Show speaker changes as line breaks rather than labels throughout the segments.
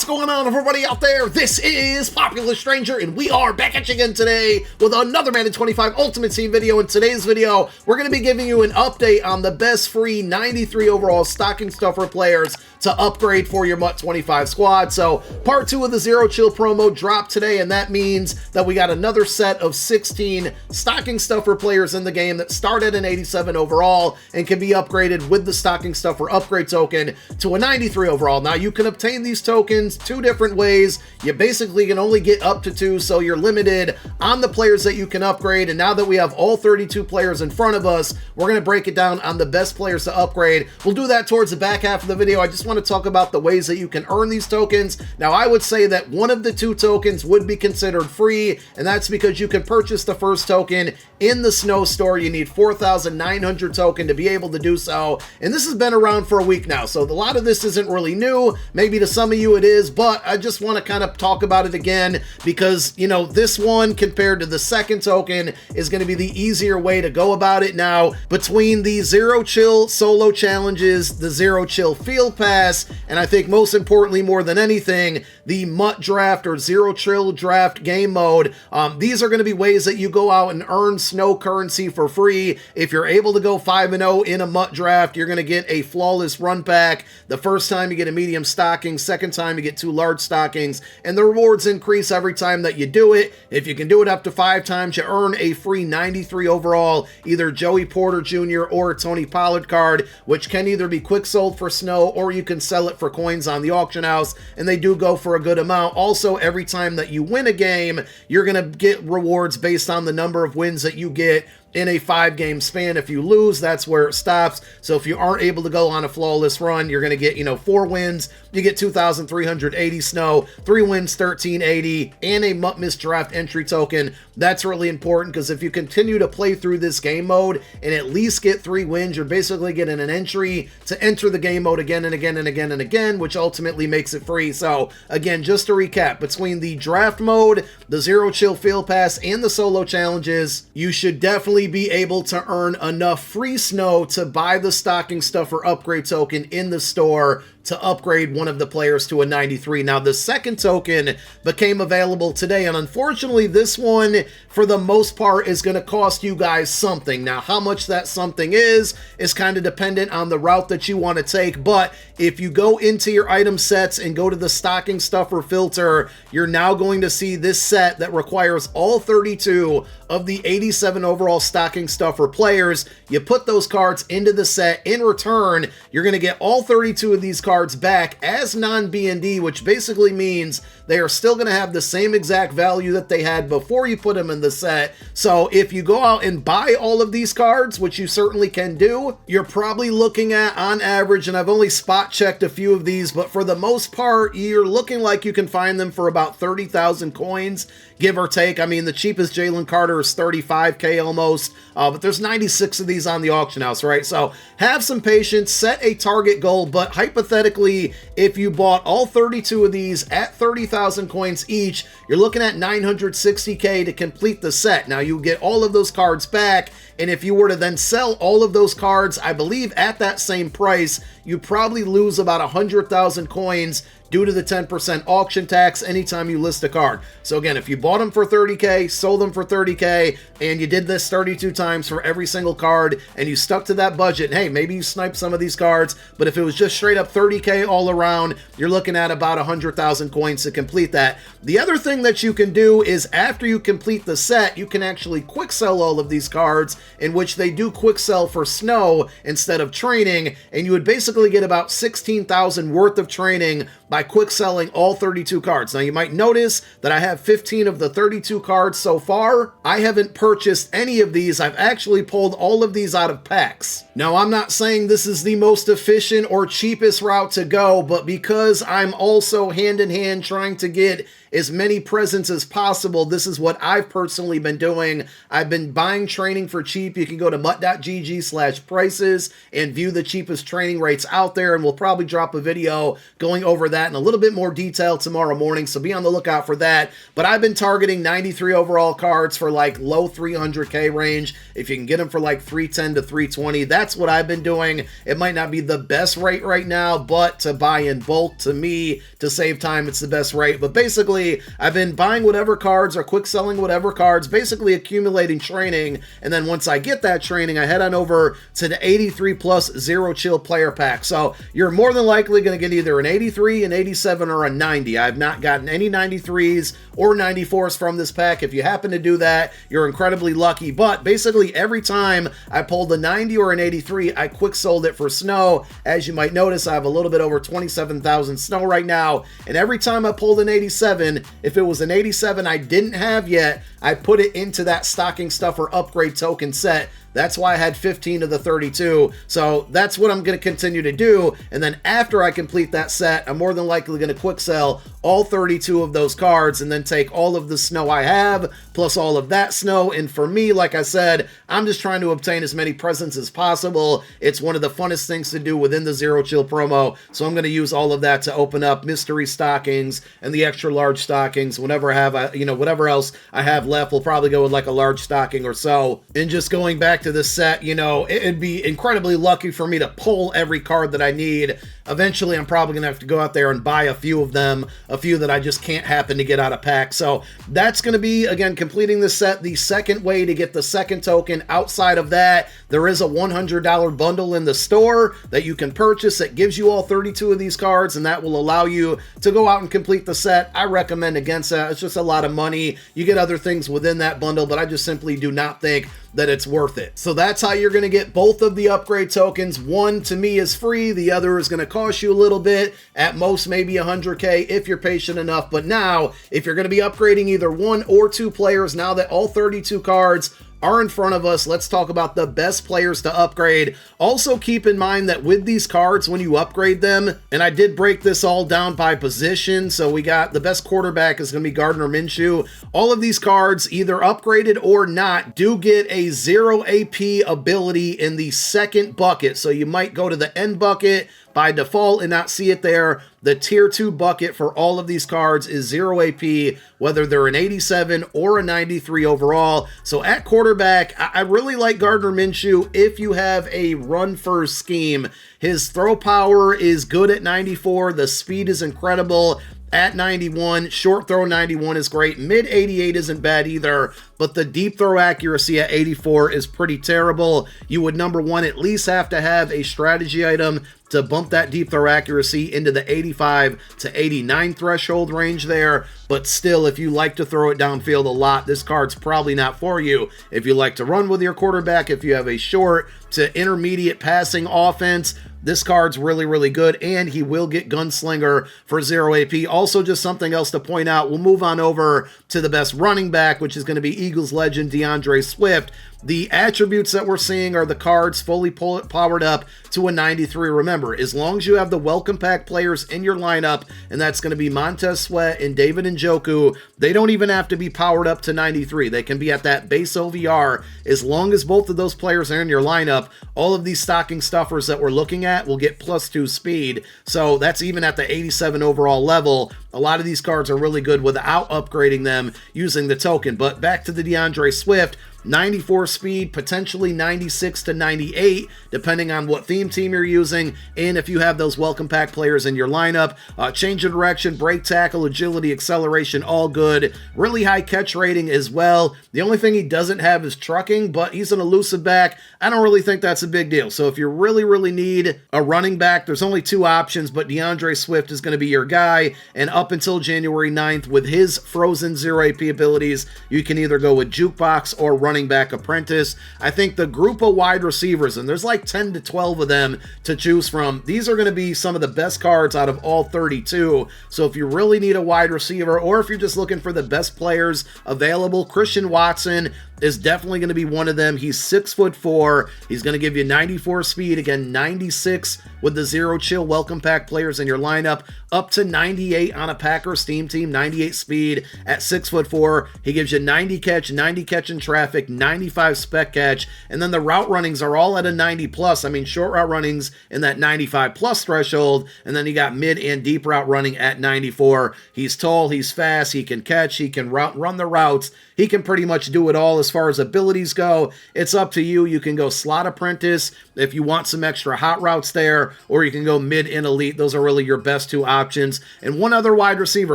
What's going on, everybody out there? This is Popular Stranger, and we are back at you again today with another Madden 25 Ultimate Team video. In today's video, we're going to be giving you an update on the best free 93 overall stocking stuffer players to upgrade for your MUT 25 squad. So, part 2 of the Zero Chill promo dropped today, and that means that we got another set of 16 stocking stuffer players in the game that start at an 87 overall and can be upgraded with the stocking stuffer upgrade token to a 93 overall. Now, you can obtain these tokens two different ways. You basically can only get up to 2, so you're limited on the players that you can upgrade. And now that we have all 32 players in front of us, we're going to break it down on the best players to upgrade. We'll do that towards the back half of the video. I just want to talk about the ways that you can earn these tokens. Now, I would say that one of the 2 tokens would be considered free, and that's because you can purchase the first token in the Snow store. You need 4,900 token to be able to do so, and this has been around for a week now, so a lot of this isn't really new. Maybe to some of you it is, but I just want to kind of talk about it again because, you know, this one compared to the second token is going to be the easier way to go about it. Now, between the Zero Chill solo challenges, the Zero Chill field pass, and I think most importantly, more than anything, the MUT draft or Zero Chill draft game mode, these are going to be ways that you go out and earn snow currency for free. If you're able to go 5-0 in a MUT draft, you're going to get a flawless run back. The first time you get a medium stocking, second time you get 2 large stockings, and the rewards increase every time that you do it. If you can do it up to 5 times, you earn a free 93 overall, either Joey Porter Jr. or Tony Pollard card, which can either be quick sold for snow or you can sell it for coins on the auction house, and they do go for a good amount. Also, every time that you win a game, you're going to get rewards based on the number of wins that you get in a 5-game span. If you lose, that's where it stops. So if you aren't able to go on a flawless run, you're going to get, 4 wins, you get 2,380 snow, 3 wins, 1,380, and a MUT Miss Draft entry token. That's really important because if you continue to play through this game mode and at least get 3 wins, you're basically getting an entry to enter the game mode again and again and again and again, which ultimately makes it free. So again, just to recap, between the draft mode, the Zero Chill field pass, and the solo challenges, you should definitely be able to earn enough free snow to buy the stocking stuffer upgrade token in the store to upgrade one of the players to a 93. Now, the second token became available today, and unfortunately, this one, for the most part, is going to cost you guys something. Now, how much that something is kind of dependent on the route that you want to take, but if you go into your item sets and go to the stocking stuffer filter, you're now going to see this set that requires all 32 of the 87 overall stocking stuffer players. You put those cards into the set. In return, you're going to get all 32 of these cards back as non-BND, which basically means they are still going to have the same exact value that they had before you put them in the set. So if you go out and buy all of these cards, which you certainly can do, you're probably looking at, on average, and I've only spot checked a few of these, but for the most part, you're looking like you can find them for about 30,000 coins, give or take. I mean, the cheapest Jalen Carter is 35K almost, but there's 96 of these on the auction house, right? So have some patience, set a target goal, but hypothetically, if you bought all 32 of these at 30,000 coins each, you're looking at 960K to complete the set. Now, you get all of those cards back, and if you were to then sell all of those cards, I believe at that same price, you probably lose about 100,000 coins due to the 10% auction tax anytime you list a card. So again, if you bought them for 30K, sold them for 30K, and you did this 32 times for every single card, and you stuck to that budget, and hey, maybe you sniped some of these cards, but if it was just straight up 30K all around, you're looking at about 100,000 coins to complete that. The other thing that you can do is after you complete the set, you can actually quick sell all of these cards, in which they do quick sell for snow instead of training, and you would basically get about 16,000 worth of training by quick selling all 32 cards. Now, you might notice that I have 15 of the 32 cards so far. I haven't purchased any of these. I've actually pulled all of these out of packs. Now, I'm not saying this is the most efficient or cheapest route to go, but because I'm also hand in hand trying to get as many presents as possible, this is what I've personally been doing. I've been buying training for cheap. You can go to mut.gg/prices and view the cheapest training rates out there, and we'll probably drop a video going over that that in a little bit more detail tomorrow morning, so be on the lookout for that. But I've been targeting 93 overall cards for like low 300K range. If you can get them for like 310 to 320, that's what I've been doing. It might not be the best rate right now, but to buy in bulk, to me, to save time, it's the best rate. But basically, I've been buying whatever cards or quick selling whatever cards, basically accumulating training, and then once I get that training, I head on over to the 83 plus Zero Chill player pack. So you're more than likely going to get either an 83, an 87, or a 90. I've not gotten any 93s or 94s from this pack. If you happen to do that, you're incredibly lucky. But basically, every time I pulled a 90 or an 83, I quick sold it for snow. As you might notice, I have a little bit over 27,000 snow right now. And every time I pulled an 87, if it was an 87 I didn't have yet, I put it into that stocking stuffer upgrade token set. That's why I had 15 of the 32. So that's what I'm going to continue to do. And then after I complete that set, I'm more than likely going to quick sell all 32 of those cards and then take all of the snow I have plus all of that snow. And for me, like I said, I'm just trying to obtain as many presents as possible. It's one of the funnest things to do within the Zero Chill promo. So I'm going to use all of that to open up mystery stockings and the extra large stockings. Whenever I have, whatever else I have left, we'll probably go with like a large stocking or so. And just going back to this set, it'd be incredibly lucky for me to pull every card that I need. Eventually, I'm probably gonna have to go out there and buy a few of them, a few that I just can't happen to get out of pack. So that's gonna be, again, completing the set, the second way to get the second token. Outside of that, there is a $100 bundle in the store that you can purchase. It gives you all 32 of these cards, and that will allow you to go out and complete the set. I recommend against that. It's just a lot of money. You get other things within that bundle, but I just simply do not think that it's worth it. So that's how you're going to get both of the upgrade tokens. One, to me, is free. The other is going to cost you a little bit, at most maybe 100K if you're patient enough. But now, if you're going to be upgrading either one or two players, now that all 32 cards are in front of us, let's talk about the best players to upgrade. Also keep in mind that with these cards, when you upgrade them, and I did break this all down by position, so we got the best quarterback is going to be Gardner Minshew. All of these cards, either upgraded or not, do get a 0 AP ability in the second bucket. So you might go to the end bucket by default and not see it there. The tier 2 bucket for all of these cards is 0 AP, whether they're an 87 or a 93 overall. So at quarterback, I really like Gardner Minshew if you have a run-first scheme. His throw power is good at 94. The speed is incredible at 91. Short throw 91 is great. Mid 88 isn't bad either, but the deep throw accuracy at 84 is pretty terrible. You would, number one, at least have to have a strategy item to bump that deep throw accuracy into the 85 to 89 threshold range there. But still, if you like to throw it downfield a lot, this card's probably not for you. If you like to run with your quarterback, if you have a short to intermediate passing offense, this card's really, really good, and he will get Gunslinger for 0 AP. Also, just something else to point out, we'll move on over to the best running back, which is going to be Eagles legend DeAndre Swift. The attributes that we're seeing are the cards fully powered up to a 93. Remember, as long as you have the welcome pack players in your lineup, and that's going to be Montez Sweat and David Njoku, they don't even have to be powered up to 93. They can be at that base OVR. As long as both of those players are in your lineup, all of these stocking stuffers that we're looking at will get +2 speed. So that's even at the 87 overall level. A lot of these cards are really good without upgrading them using the token. But back to the DeAndre Swift, 94 speed, potentially 96 to 98, depending on what theme team you're using, and if you have those welcome pack players in your lineup. Change of direction, break tackle, agility, acceleration, all good. Really high catch rating as well. The only thing he doesn't have is trucking, but he's an elusive back. I don't really think that's a big deal. So if you really, really need a running back, there's only two options, but DeAndre Swift is going to be your guy. And up until January 9th, with his frozen 0 AP abilities, you can either go with Jukebox or running back apprentice. I think the group of wide receivers, and there's like 10 to 12 of them to choose from, these are going to be some of the best cards out of all 32. So if you really need a wide receiver, or if you're just looking for the best players available, Christian Watson, is definitely going to be one of them. He's 6'4". He's going to give you 94 speed. Again, 96 with the zero chill welcome pack players in your lineup, up to 98 on a Packers team, 98 speed at 6'4". He gives you 90 catch, 90 catch in traffic, 95 spec catch, and then the route runnings are all at a 90 plus. I mean, short route runnings in that 95 plus threshold, and then you got mid and deep route running at 94. He's tall, he's fast, he can catch, he can run the routes. He can pretty much do it all as far as abilities go. It's up to you. You can go slot apprentice if you want some extra hot routes there, or you can go mid and elite. Those are really your best two options. And one other wide receiver.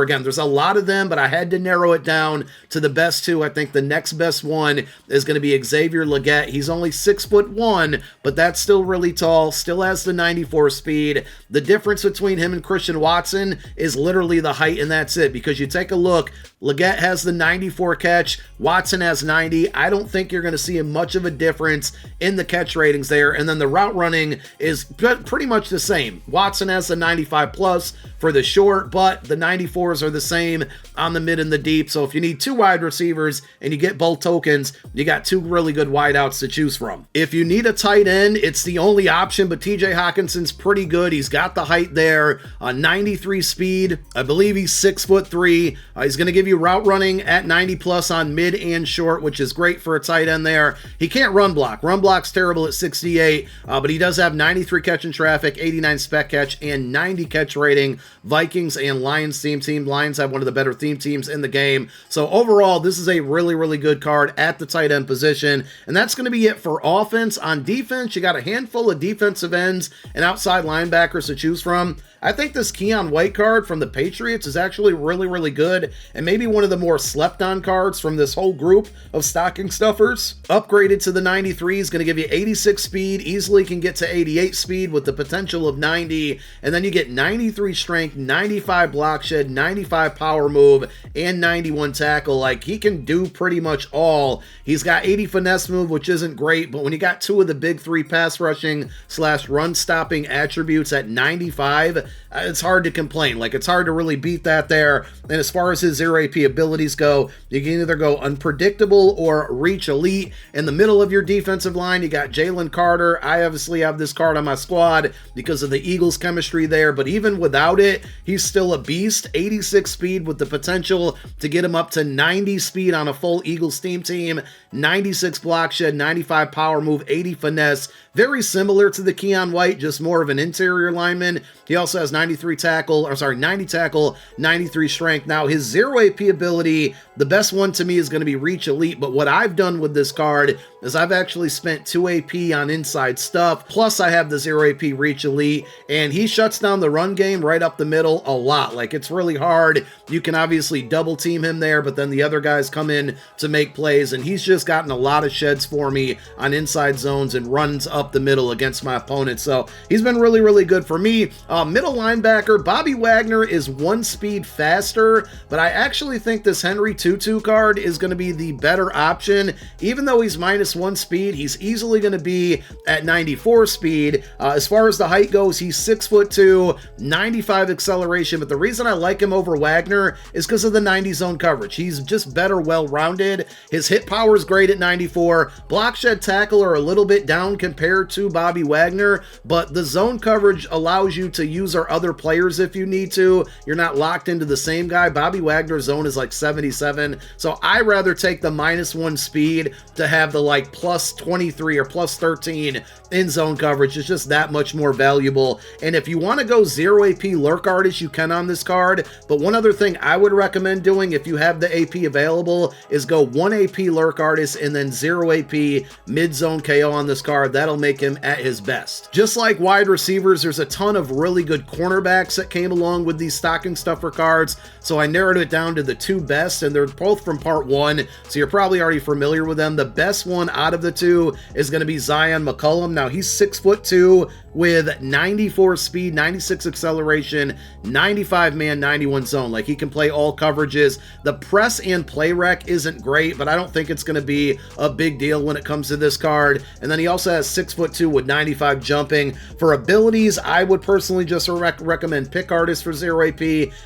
Again, there's a lot of them, but I had to narrow it down to the best two. I think the next best one is going to be Xavier Legette. He's only 6'1", but that's still really tall, still has the 94 speed. The difference between him and Christian Watson is literally the height, and that's it. Because you take a look, Legette has the 94 catch, Watson has 90. I don't think you're going to see much of a difference in the catch ratings there. And then the route running is pretty much the same. Watson has the 95 plus for the short, but the 94s are the same on the mid and the deep. So if you need two wide receivers and you get both tokens, you got two really good wideouts to choose from. If you need a tight end, it's the only option, but TJ Hawkinson's pretty good. He's got the height there, 93 speed. I believe he's 6'3". He's going to give you route running at 90 plus on mid and short, which is great for a tight end there. He can't run block. Run block's terrible at 68, but he does have 93 catch in traffic, 89 spec catch, and 90 catch rating. Vikings and Lions team. Lions have one of the better theme teams in the game. So overall, this is a really, really good card at the tight end position. And that's going to be it for offense. On defense, you got a handful of defensive ends and outside linebackers to choose from. I think this Keon White card from the Patriots is actually really, really good, and maybe one of the more slept-on cards from this whole group of stocking stuffers. Upgraded to the 93 is going to give you 86 speed, easily can get to 88 speed with the potential of 90, and then you get 93 strength, 95 block shed, 95 power move, and 91 tackle. Like, he can do pretty much all. He's got 80 finesse move, which isn't great, but when you got two of the big three pass rushing / run stopping attributes at 95, it's hard to complain. Like, it's hard to really beat that there. And as far as his 0 AP abilities go, you can either go unpredictable or reach elite. In the middle of your defensive line, you got Jalen Carter. I obviously have this card on my squad because of the Eagles chemistry there, but even without it, he's still a beast. 86 speed with the potential to get him up to 90 speed on a full Eagles team, 96 block shed, 95 power move, 80 finesse. Very similar to the Keon White, just more of an interior lineman. He also has 90 tackle, 93 strength. Now, his 0 AP ability, the best one to me is going to be reach elite, but what I've done with this card is I've actually spent 2 AP on inside stuff, plus I have the 0 AP reach elite, and he shuts down the run game right up the middle a lot. Like, it's really hard. You can obviously double team him there, but then the other guys come in to make plays, and he's just gotten a lot of sheds for me on inside zones and runs up the middle against my opponents. So he's been really, really good for me. Middle linebacker, Bobby Wagner is 1 speed faster, but I actually think this Henry Tutu card is going to be the better option. Even though he's -1 speed, he's easily going to be at 94 speed. As far as the height goes, he's 6'2", 95 acceleration, but the reason I like him over Wagner is because of the 90 zone coverage. He's just better, well-rounded. His hit power is great at 94. Block shed tackle are a little bit down compared to Bobby Wagner, but the zone coverage allows you to use our other players if you need to. You're not locked into the same guy. Bobby Wagner's zone is like 77, so I rather take the -1 speed to have the like +23 or +13 in zone coverage. It's just that much more valuable. And if you want to go 0 AP lurk artist, you can on this card, but one other thing I would recommend doing if you have the AP available is go 1 AP lurk artist and then 0 AP mid-zone KO on this card. That'll make him at his best. Just like wide receivers, there's a ton of really good cornerbacks that came along with these stocking stuffer cards, so I narrowed it down to the 2 best, and they're both from part 1, so you're probably already familiar with them. The best one out of the 2 is going to be Zion McCollum. Now, he's 6'2", with 94 speed, 96 acceleration, 95 man, 91 zone. Like, he can play all coverages. The press and play rec isn't great, but I don't think it's going to be a big deal when it comes to this card. And then he also has 6'2" with 95 jumping. For abilities, I would personally just recommend Pick Artist for 0 AP.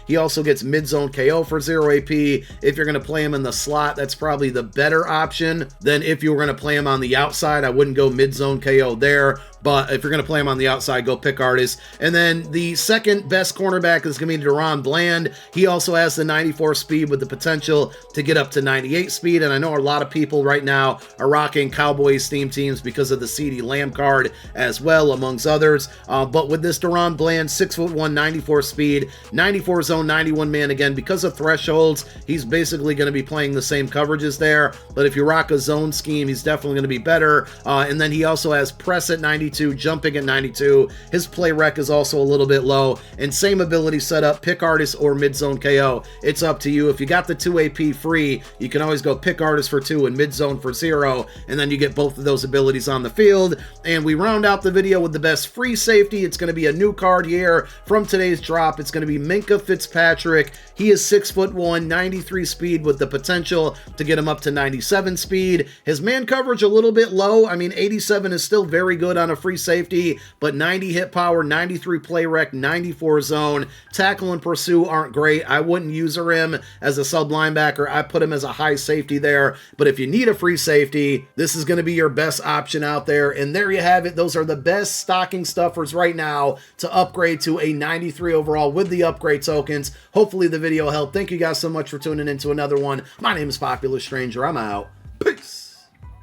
He also gets mid-zone KO for 0 AP. If you're going to play him in the slot, that's probably the better option than if you were going to play him on the outside. I wouldn't go mid-zone KO there. But if you're going to play him on the outside, go Pick Artist. And then the second best cornerback is going to be Deron Bland. He also has the 94 speed with the potential to get up to 98 speed. And I know a lot of people right now are rocking Cowboys theme teams because of the CeeDee Lamb card as well, amongst others. But with this Deron Bland, 6'1", 94 speed, 94 zone, 91 man, again, because of thresholds, he's basically going to be playing the same coverages there. But if you rock a zone scheme, he's definitely going to be better. And then he also has press at 92, jumping at 92. His play rec is also a little bit low, and same ability setup, Pick Artist or mid-zone KO. It's up to you. If you got the 2 AP free, you can always go Pick Artist for 2 and mid-zone for 0, and then you get both of those abilities on the field. And we round out the video with the best free safety. It's going to be a new card here from today's drop. It's going to be Minkah Fitzpatrick. He is 6'1", 93 speed with the potential to get him up to 97 speed. His man coverage a little bit low. I mean, 87 is still very good on a free safety, but 90 hit power, 93 play rec, 94 zone. Tackle and pursue aren't great. I wouldn't use him as a sub linebacker. I put him as a high safety there. But if you need a free safety, this is going to be your best option out there. And there you have it. Those are the best stocking stuffers right now to upgrade to a 93 overall with the upgrade tokens. Hopefully the video helped. Thank you guys so much for tuning in to another one. My name is Popular Stranger. I'm out. Peace.